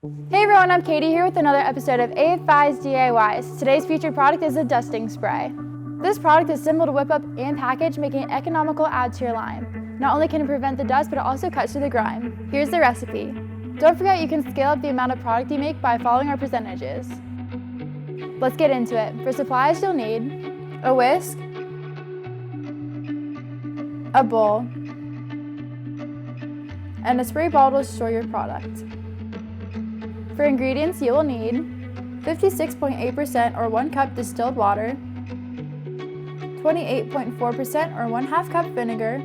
Hey everyone, I'm Katie here with another episode of AFI's DIYs. Today's featured product is a dusting spray. This product is simple to whip up and package, making it economical add to your line. Not only can it prevent the dust, but it also cuts through the grime. Here's the recipe. Don't forget you can scale up the amount of product you make by following our percentages. Let's get into it. For supplies, you'll need a whisk, a bowl, and a spray bottle to store your product. For ingredients, you will need 56.8% or 1 cup distilled water, 28.4% or 1/2 cup vinegar,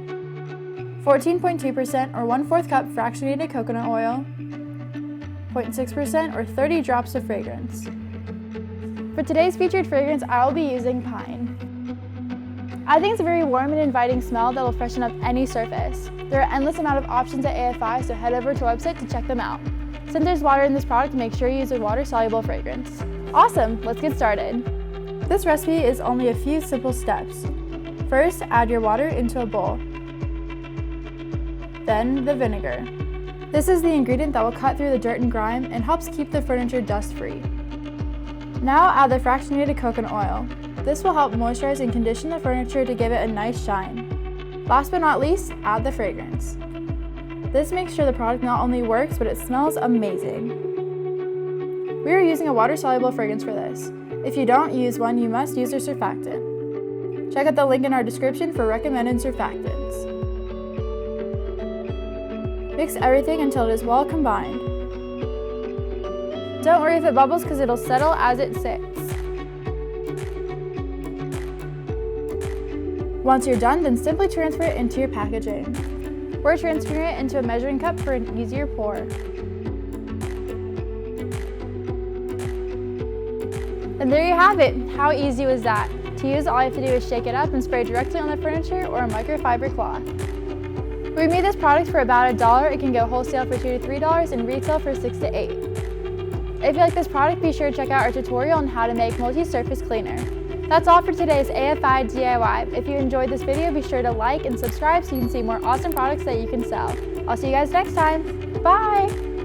14.2% or 1/4 cup fractionated coconut oil, 0.6% or 30 drops of fragrance. For today's featured fragrance, I will be using pine. I think it's a very warm and inviting smell that will freshen up any surface. There are endless amount of options at AFI, so head over to our website to check them out. Since there's water in this product, make sure you use a water-soluble fragrance. Awesome, let's get started. This recipe is only a few simple steps. First, add your water into a bowl. Then the vinegar. This is the ingredient that will cut through the dirt and grime and helps keep the furniture dust-free. Now add the fractionated coconut oil. This will help moisturize and condition the furniture to give it a nice shine. Last but not least, add the fragrance. This makes sure the product not only works, but it smells amazing. We are using a water-soluble fragrance for this. If you don't use one, you must use a surfactant. Check out the link in our description for recommended surfactants. Mix everything until it is well combined. Don't worry if it bubbles because it'll settle as it sits. Once you're done, then simply transfer it into your packaging. We're transferring it into a measuring cup for an easier pour. And there you have it. How easy was that? To use, all you have to do is shake it up and spray directly on the furniture or a microfiber cloth. We made this product for about $1. It can go wholesale for $2 to $3 and retail for $6 to $8. If you like this product, be sure to check out our tutorial on how to make multi-surface cleaner. That's all for today's AFI DIY. If you enjoyed this video, be sure to like and subscribe so you can see more awesome products that you can sell. I'll see you guys next time. Bye!